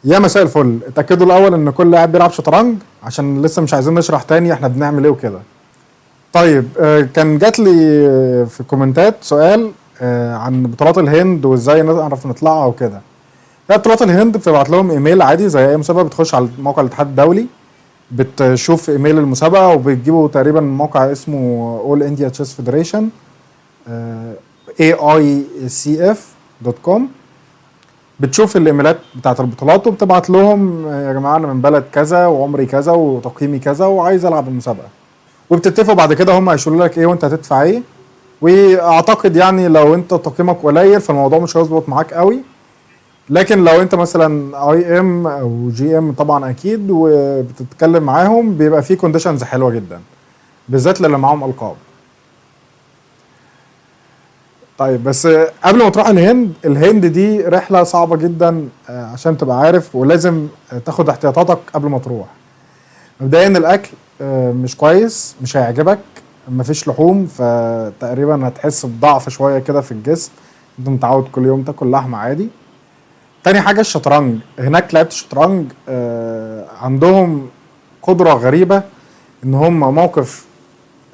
يا مساء الفل، اتأكدوا الأول إن كل لاعب بيلعب شطرنج عشان لسه مش عايزين نشرح تاني احنا بنعمل ايه وكده. طيب كان جات لي في الكومنتات سؤال عن بطولات الهند وازاي نعرف نطلعها وكده. لا، بطولات الهند بتبعت لهم ايميل عادي زي اي مسابقة، بتخش على موقع الاتحاد الدولي، بتشوف ايميل المسابقة وبتجيبوا تقريبا موقع اسمه All India Chess Federation AICF.com. بتشوف الايميلات بتاعت البطولات وبتبعت لهم يا جماعه انا من بلد كذا وعمري كذا وتقييمي كذا وعايز العب المسابقه، وبتتفقوا بعد كده هم هيشيلوا لك ايه وانت هتدفع ايه. واعتقد يعني لو انت تقييمك قليل فالموضوع مش هيظبط معاك قوي، لكن لو انت مثلا اي ام او جي ام طبعا اكيد وبتتكلم معاهم بيبقى في كونديشنز حلوه جدا، بالذات للي معاهم القاب. طيب بس قبل ما تروح الهند دي رحلة صعبة جدا عشان تبقى عارف، ولازم تاخد احتياطاتك قبل ما تروح. مبدئيا الأكل مش كويس، مش هيعجبك، مفيش لحوم فتقريبا هتحس بضعف شوية كده في الجسم، انت متعود كل يوم تاكل لحمة عادي. تاني حاجة الشطرنج، هناك لعيبة الشطرنج عندهم قدرة غريبة ان هم موقف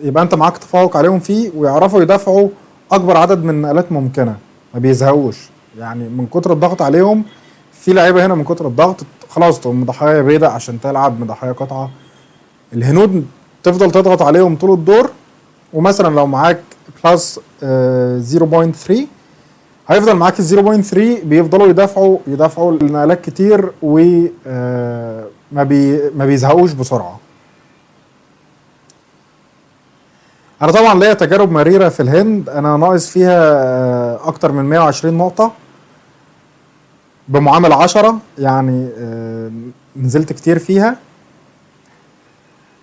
يبقى انت معاك تفوق عليهم فيه ويعرفوا يدافعوا اكبر عدد من النقلات ممكنه، ما بيزهقوش. يعني من كتر الضغط عليهم، في لعيبه هنا من كتر الضغط خلاص تقوم مضحيه بيضاء عشان تلعب، مضحيه قطعه. الهنود تفضل تضغط عليهم طول الدور، ومثلا لو معاك بلس 0.3 هيفضل معاك ال 0.3 بيفضلوا يدافعوا النقلات كتير و ما بيزهقوش بسرعه. انا طبعا ليا تجارب مريره في الهند، انا ناقص فيها اكتر من 120 نقطه بمعامل 10 يعني، نزلت كتير فيها.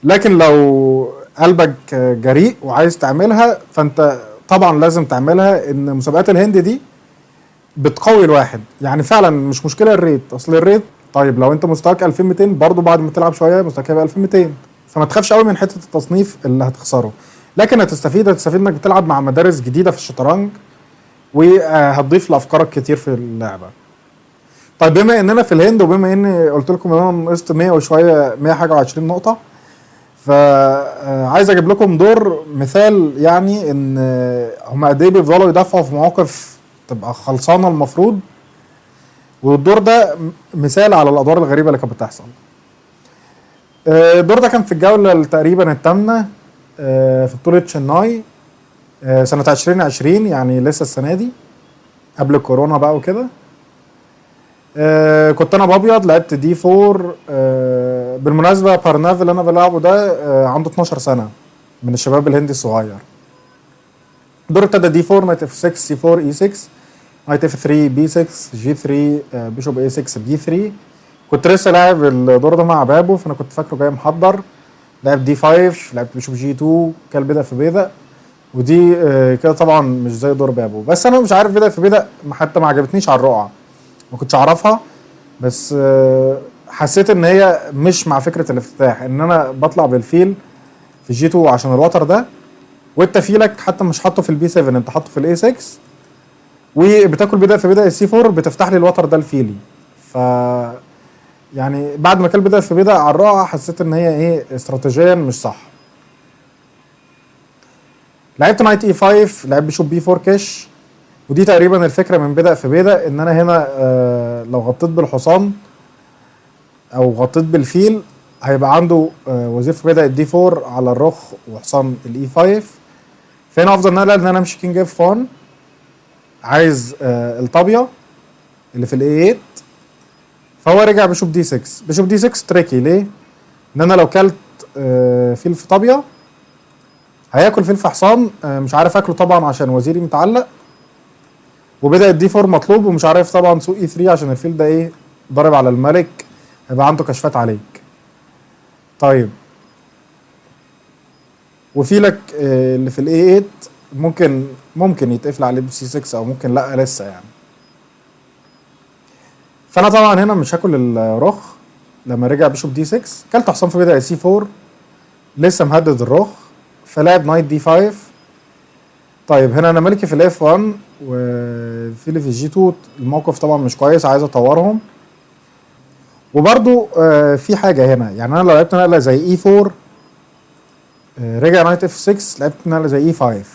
لكن لو قلبك جريء وعايز تعملها فانت طبعا لازم تعملها، ان مسابقات الهند دي بتقوي الواحد. يعني فعلا مش مشكله الريت، اصل الريت طيب لو انت مستواك 2200 برضو بعد ما تلعب شويه مستواك هيبقى 2200، فما تخافش قوي من حته التصنيف اللي هتخسره، لكن هتستفيد انك بتلعب مع مدارس جديده في الشطرنج وهتضيف لافكارك كتير في اللعبه. طيب بما اننا في الهند وبما اني قلت لكم ان انا نقصت 100 وشويه 100 حاجه و20 نقطه، فعايز اجيب لكم دور مثال يعني ان هم قد ايه بيفضلوا يدافعوا في مواقف تبقى خلصانه المفروض. والدور ده مثال على الادوار الغريبه اللي كانت بتحصل. الدور ده كان في الجوله تقريبا الثامنه في بطوله شناي سنه 2020، يعني لسه السنه دي قبل الكورونا بقى وكده. كنت انا بابيض لعبت دي 4. بالمناسبه بارناف اللي انا بلعبه ده عنده 12 سنه، من الشباب الهندي الصغير. الدور ابتدى دي 4 نايت اف 6 سي 4 اي 6 نايت اف 3 بي 6 جي 3 بيشوب اي 6 بي 3. كنت لسه لاعب الدور ده مع بابو فانا كنت فاكره جاي محضر. لعب دي 5، لعبت بيشوب جي 2 كان بدا في بيدا، ودي كده طبعا مش زي دور بابو، بس انا مش عارف بدا في بيدا حتى ما عجبتنيش على الرقعه، ما كنتش اعرفها. بس حسيت ان هي مش مع فكره الافتتاح، ان انا بطلع بالفيل في جي 2 عشان الوتر ده، وانت فيلك حتى مش حاطه في البي 7، انت حاطه في الاي 6 وبتاكل بدا في بدا السي 4 بتفتح لي الوتر ده الفيلي. ف يعني بعد ما كان بدا في بدا على الرقعه حسيت ان هي ايه استراتيجيا مش صح. لعبت نايت اي 5، لعب بيشوب بي 4 كاش، ودي تقريبا الفكره من بدا في بدا، ان انا هنا لو غطيت بالحصان او غطيت بالفيل هيبقى عنده وزير في بدا الدي 4 على الرخ وحصان الاي 5. فهنا افضل نقله ان انا امشي كينج اف 1، عايز الطابيه اللي في الاي 8، فهو رجع بيشوب دي 6. بيشوب دي 6 تريكي ليه؟ ان انا لو كلت فيل في طابيه هياكل فيل في حصان، مش عارف اكله طبعا عشان وزيري متعلق، وبدا الدي 4 مطلوب، ومش عارف طبعا سوق اي 3 عشان الفيل ده ايه ضارب على الملك هيبقى عنده كشفات عليك. طيب وفيلك اللي في الاي 8 ممكن يتقفل عليه بسي 6 او ممكن لا لسه يعني. فانا طبعا هنا مش هاكل الرخ. لما رجع بيشوب دي 6 كلت حصان في بدا سي 4 لسه مهدد الرخ، فلعب نايت دي 5. طيب هنا انا ملكي في الاف 1 وفيلي في الجي 2، الموقف طبعا مش كويس، عايز اطورهم. وبرده في حاجه هنا، يعني انا لو لعبت نقله زي اي 4 رجع نايت اف 6، لعبت نقله زي اي 5،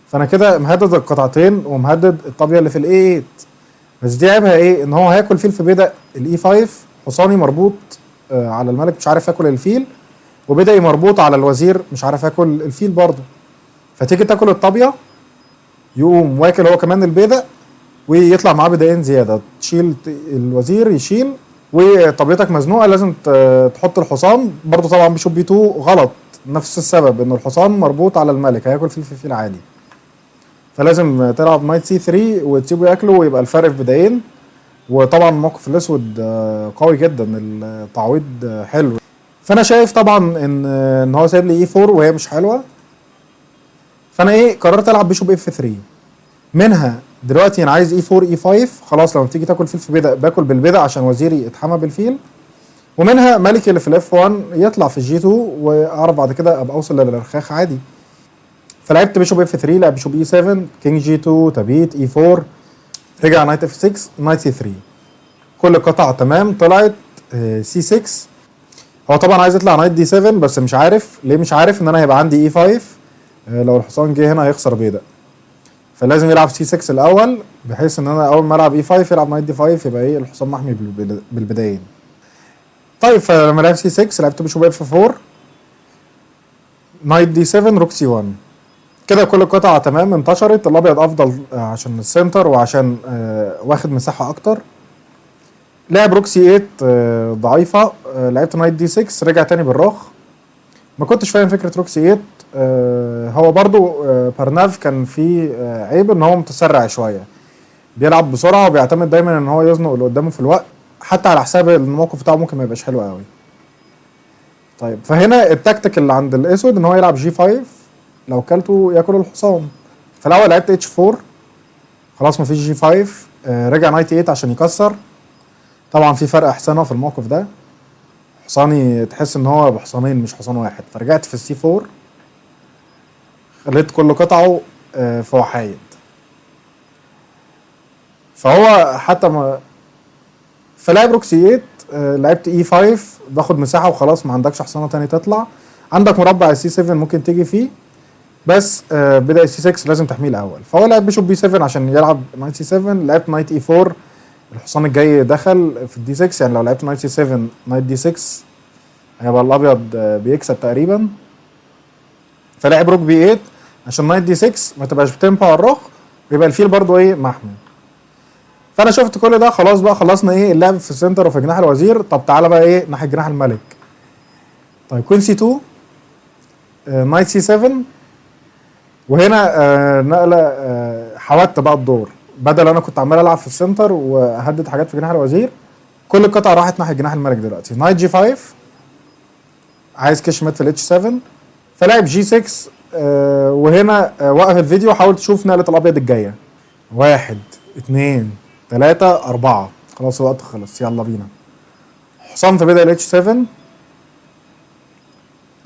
فانا كده مهدد القطعتين ومهدد الطابيه اللي في الاي 8. بس دي عيبها ايه؟ ان هو هياكل فيل في بدا الاي 5، حصاني مربوط على الملك مش عارف ياكل الفيل، وبدأي مربوط على الوزير مش عارف ياكل الفيل برضه، فتيجي تاكل الطابيه يقوم واكل هو كمان البيدق ويطلع معاه بدايين زياده، تشيل الوزير يشيل، وطبيعتك مزنوقه لازم تحط الحصان برضه. طبعا بيشوب بي 2 غلط، نفس السبب ان الحصان مربوط على الملك هياكل فيل في فيل عادي، فلازم تلعب نايت سي 3 وتسيبه ياكله ويبقى الفرق في بدايين. وطبعا الموقف الاسود قوي جدا، التعويض حلو. فانا شايف طبعا ان هو سايب لي اي 4 وهي مش حلوه، فانا ايه قررت العب بيشوب اف 3. منها دلوقتي انا عايز اي 4 اي 5، خلاص لما بتيجي تاكل فيل في بيدق باكل بالبيدق عشان وزيري اتحمى بالفيل. ومنها ملكي اللي في الاف 1 يطلع في الجي 2 واعرف بعد كده ابقى اوصل للرخاخ عادي. فلعبت بيشوب اف 3، لعب بيشوب اي 7، كينج جي 2، تبيت اي 4، رجع نايت اف 6، نايت سي 3، كل قطعه تمام طلعت سي 6. هو طبعا عايز يطلع نايت دي 7 بس مش عارف ليه، مش عارف ان انا هيبقى عندي اي 5 لو الحصان جه هنا هيخسر بيدق، فلازم يلعب سي 6 الاول بحيث ان انا اول ما العب اي 5 يلعب نايت دي 5 يبقى ايه الحصان محمي بالبدايين. طيب فلما لعب سي 6 لعبت بيشوب اف 4، نايت دي 7، روك سي 1، كده كل القطع تمام انتشرت. الابيض افضل عشان السنتر وعشان واخد مساحه اكتر. لعب روك سي 8 ضعيفه، لعبت نايت دي 6 رجع تاني بالرخ. ما كنتش فاهم فكره روك سي 8. هو برضو بارناف كان فيه عيب ان هو متسرع شويه، بيلعب بسرعه وبيعتمد دايما ان هو يزنق اللي قدامه في الوقت، حتى على حساب الموقف بتاعه ممكن ما يبقاش حلو قوي. طيب فهنا التكتيك اللي عند الاسود ان هو يلعب جي 5، لو كلته ياكل الحصان. فالاول لعبت اتش 4، خلاص مفيش جي 5، رجع نايت 8 عشان يكسر. طبعا في فرق احسنه في الموقف ده، حصاني تحس ان هو بحصانين مش حصان واحد، فرجعت في السي 4 خليت كل قطعه في وحايد. فهو حتى ما فلعب روك سي 8، لعبت اي 5 باخد مساحه وخلاص، ما عندكش حصانه تاني تطلع، عندك مربع السي 7 ممكن تيجي فيه، بس بدا السي 6 لازم تحميه الاول. فهو لعب بيشوب بي 7 عشان يلعب نايت سي 7، لعبت نايت اي 4، الحصان الجاي دخل في الدي 6، يعني لو لعبت نايت سي 7 نايت دي 6 هيبقى الابيض بيكسب تقريبا. فلعب روك بي 8 عشان نايت دي 6 ما تبقاش بتنفع الرخ ويبقى الفيل برضو ايه محمي. فانا شفت كل ده خلاص بقى، خلصنا ايه اللعب في السنتر وفي جناح الوزير. طب تعالى بقى ايه ناحيه جناح الملك. طيب كوين سي 2، نايت سي 7، وهنا نقله حودت بقى الدور، بدل انا كنت عمال العب في السنتر واهدد حاجات في جناح الوزير، كل القطع راحت ناحيه جناح الملك. دلوقتي نايت جي 5، عايز كش مات في الاتش 7، فلعب جي 6. وهنا وقف الفيديو، حاول تشوف نقله الابيض الجايه، 1 2 3 4، خلاص الوقت خلص يلا بينا. حصان في بداية الاتش 7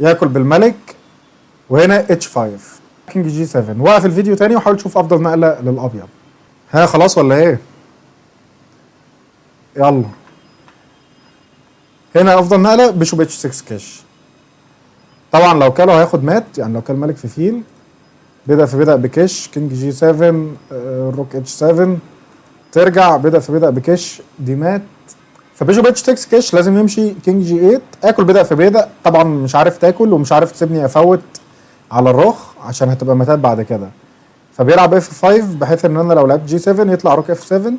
ياكل بالملك، وهنا اتش 5 كينج جي 7. وقف الفيديو تاني وحاول تشوف افضل نقله للابيض. ها خلاص ولا ايه؟ يلا هنا افضل نقله بيشوب اتش 6 كاش. طبعا لو كاله هياخد مات، يعني لو كان ملك في فيل بدأ بكش كينج جي 7، روك اتش 7 ترجع بدأ بكش دي مات. فبيشوب اتش 6 كاش لازم يمشي كينج جي 8، اكل بدأ طبعا مش عارف تاكل ومش عارف تسيبني افوت على الرخ عشان هتبقى ماتات بعد كده، فبيلعب اف 5 بحيث ان انا لو لعبت جي 7 يطلع روك اف 7.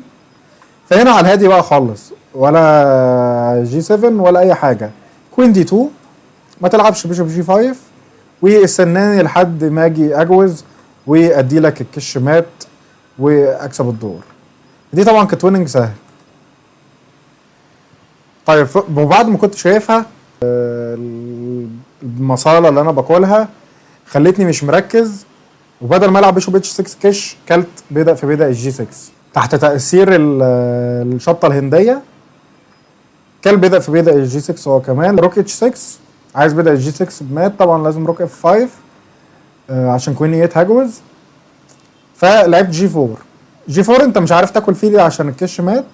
فهنا على الهادي بقى خالص، ولا جي 7 ولا اي حاجه. كوين دي 2، ما تلعبش بيشوب جي 5 واستناني لحد ما اجي اجوز وادي لك الكش مات واكسب الدور. دي طبعا كانت ويننج سهل. طيب وبعد ما كنت شايفها المصاله اللي انا باكلها خلتني مش مركز، وبدل ما العب بيشوب اتش 6 كش كلت بدأ في بدأ الجي 6 تحت تأثير الشطه الهنديه، كل بدأ في بدأ الجي 6 هو كمان. روك اتش 6 عايز بدأ الجي 6 بمات، طبعا لازم روك اف 5 عشان كوين 8 هجوز. فلعبت جي 4. جي 4 انت مش عارف تاكل فيه عشان الكش مات،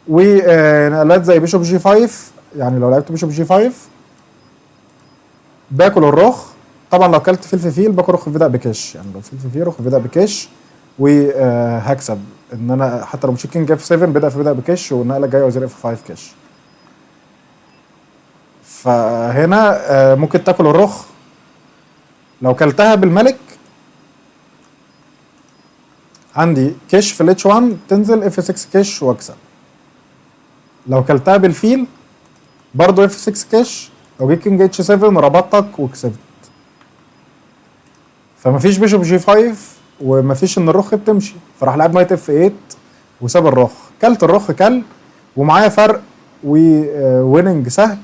ونقلات زي بيشوب جي 5. يعني لو لعبت بيشوب جي 5 باكل الرخ. طبعا لو كلت فيل في فيل باكل رخ بيبدا بكش، يعني لو فيل في فيل رخ بيبدا بكش وهكسب. ان انا حتى لو مش كينج اف 7 بدا بكش، والنقله الجايه وزير اف 5 كش. فهنا ممكن تاكل الرخ. لو كلتها بالملك عندي كش في الاتش 1 تنزل اف 6 كش واكسب. لو كلتها بالفيل برضو اف 6 كش، لو جيت كينج اتش 7 ربطتك وكسبت. فمفيش بيشوب جي 5 ومفيش ان الرخ بتمشي، فراح لعب نايت اف 8 وساب الرخ. كلت الرخ ومعايا فرق وويننج سهل.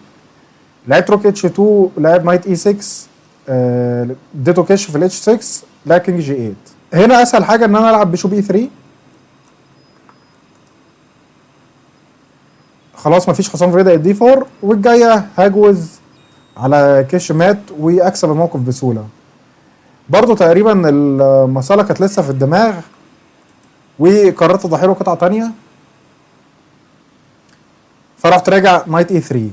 لعبت روك اتش 2، لعب نايت اي 6، اديته كش في الاتش 6، لعب كينج جي 8. هنا اسهل حاجه ان انا العب بيشوب اي 3. خلاص مفيش حصان في بدأ الدي 4، والجايه هاجوز على كش مات واكسب الموقف بسهوله. برضو تقريبا المساله كانت لسه في الدماغ، وقررت اضحي له قطعه تانيه، فرحت راجع نايت اي 3.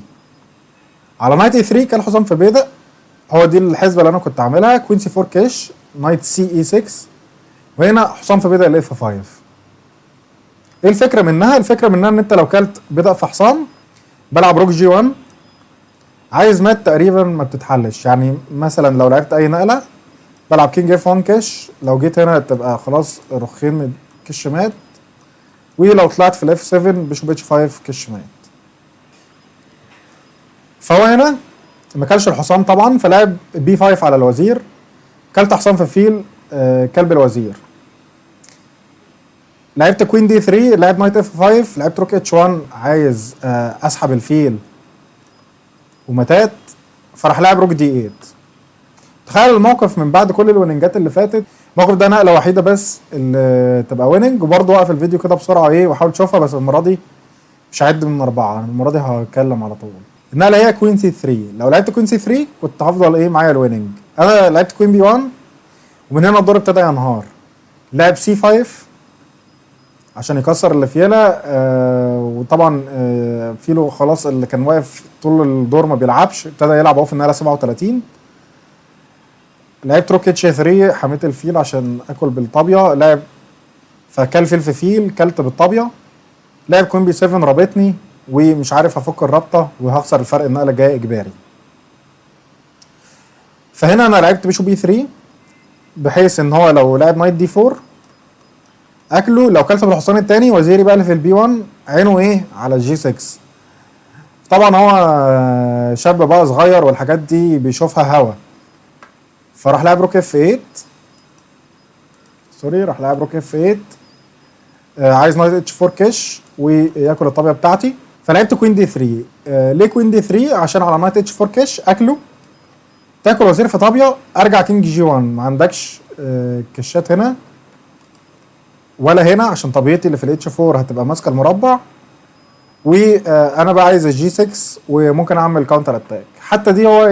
على نايت اي 3 كان حصان في بيدق، هو دي الحسبه اللي انا كنت عاملها. كوين سي 4 كش، نايت سي اي 6، وهنا حصان في بيدق الاف 5. ايه الفكره منها؟ الفكره منها ان انت لو كلت بيدق في حصان بلعب روك جي 1، عايز مات تقريبا ما بتتحلش. يعني مثلا لو لعبت اي نقله بلعب كينج اف 1 كش، لو جيت هنا تبقى خلاص رخين من كش مات، ولو طلعت في الاف 7 بيشوب اتش 5 كش مات. فهو هنا ما كلش الحصان طبعا، فلعب بي 5 على الوزير. كلت حصان في الفيل، كلب الوزير. لعبت كوين دي 3، لعب نايت اف 5، لعبت روك اتش 1، عايز اسحب الفيل ومتات، فراح لعب روك دي 8. تخيل الموقف من بعد كل الويننجات اللي فاتت، الموقف ده نقله وحيده بس اللي تبقى ويننج. وبرضه وقف الفيديو كده بسرعه وحاول تشوفها، بس المره دي مش هعد من 4، المره دي هتكلم على طول. النقله هي كوين سي 3. لو لعبت كوين سي 3 كنت هفضل معايا الويننج. انا لعبت كوين بي 1، ومن هنا الدور ابتدى ينهار. لعب سي 5 عشان يكسر اللي فيلا، وطبعا فيلو خلاص اللي كان واقف طول الدور ما بيلعبش، ابتدى يلعب اهو في النقله 37. لعبت روك اتش 3، حميت الفيل عشان اكل بالطابيه. لعب فكل فيل في فيل، كلت بالطابيه. لعب كوين بي 7 رابطني، ومش عارف افك الرابطه وهخسر الفرق النقله الجايه اجباري. فهنا انا لعبت بيشوب بي 3 بحيث ان هو لو لعب نايت دي 4 اكله. لو كلت بالحصان الثاني وزيري بقى اللي في البي 1 عينه على الجي 6. طبعا هو شاب بقى صغير والحاجات دي بيشوفها هوا، فراح لعب روك اف 8. راح لعب روك اف 8، عايز نايت اتش 4 كش وياكل الطابيه بتاعتي. فلعبت كوين دي 3. ليه كوين دي 3؟ عشان على نايت اتش 4 كش اكله، تاكل وزير في طابيه، ارجع كينج جي 1. ما عندكش كشات هنا ولا هنا، عشان طبيعتي اللي في الاتش 4 هتبقى ماسكه المربع، وانا بقى عايز الجي 6 وممكن اعمل كاونتر اتاك. حتى دي هو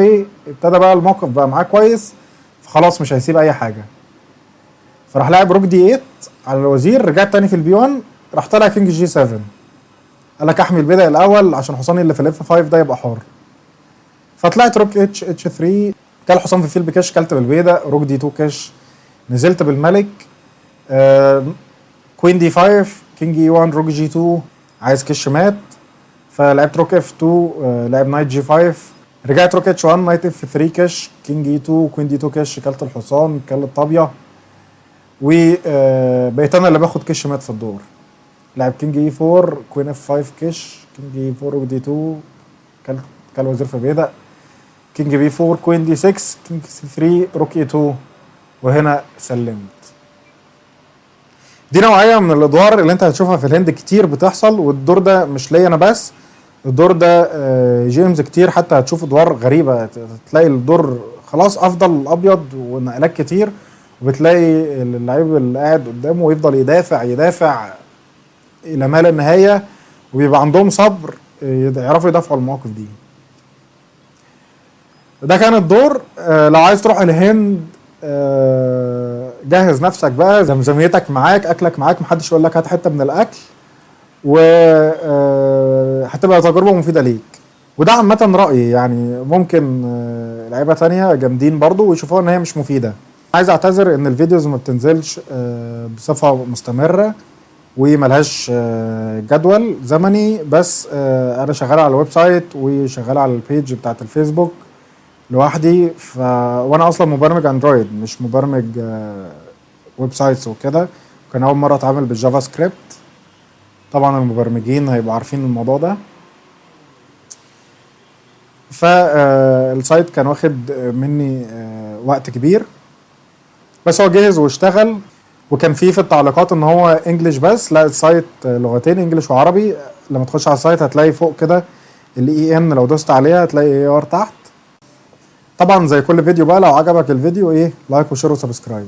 ابتدى بقى الموقف بقى معاه كويس، فخلاص مش هيسيب اي حاجه. فراح لاعب روك دي 8 على الوزير. رجعت تاني في البي 1، راح طالع كينج جي 7. قال لك احمي البدايه الاول عشان حصاني اللي في الاف 5 ده يبقى حر. فطلعت روك اتش 3، كل حصان في الفيل بكش، كلت بالبيضه. روك دي 2 كش، نزلت بالملك. كوين دي 5، كينج اي 1، روك جي 2، عايز كش مات. فلعبت روك اف 2، لعب نايت جي 5. رجعت روك اتش 1، نايت اف 3 كش، كينج اي 2، كوين دي 2 كش، كلت الحصان، كل الطابيه. وبقيت انا اللي باخد كش مات في الدور. لعب كينج اي 4، كوين اف 5 كش، كينج اي 4، روك دي 2، كل وزير في بيدق، كينج بي 4، كوين دي 6، كينج سي 3، روك اي 2، وهنا سلمت. دي نوعيه من الادوار اللي انت هتشوفها في الهند كتير بتحصل، والدور ده مش ليا انا بس، الدور ده جيمز كتير حتى هتشوف ادوار غريبه. تلاقي الدور خلاص افضل ابيض ونقلات كتير، وبتلاقي اللعيب اللي قاعد قدامه ويفضل يدافع الى ما لا نهايه، وبيبقى عندهم صبر يعرفوا يدافعوا المواقف دي. ده كان الدور. لو عايز تروح الهند جهز نفسك بقى، زمزميتك معاك، اكلك معاك، محدش يقول لك هات حته من الاكل، هتبقى تجربه مفيده ليك. وده عامه رايي، يعني ممكن لعيبه تانية جامدين برضو ويشوفوها ان هي مش مفيده. عايز اعتذر ان الفيديوز ما بتنزلش بصفه مستمره وملهاش جدول زمني، بس انا شغال على الويب سايت وشغال على البيج بتاعت الفيسبوك لوحدي. وانا اصلا مبرمج اندرويد مش مبرمج ويب سايتس وكده. كان اول مره اتعامل بالجافا سكريبت. طبعا المبرمجين هيبقوا عارفين الموضوع ده. فالسايت كان واخد مني وقت كبير، بس هو جهز واشتغل. وكان في التعليقات ان هو انجليش بس، لا السايت لغتين انجليش وعربي. لما تخش على السايت هتلاقي فوق كده الاي ان، لو دوست عليها هتلاقي اي ار تحت. طبعا زي كل فيديو بقى، لو عجبك الفيديو لايك وشير وسبسكرايب.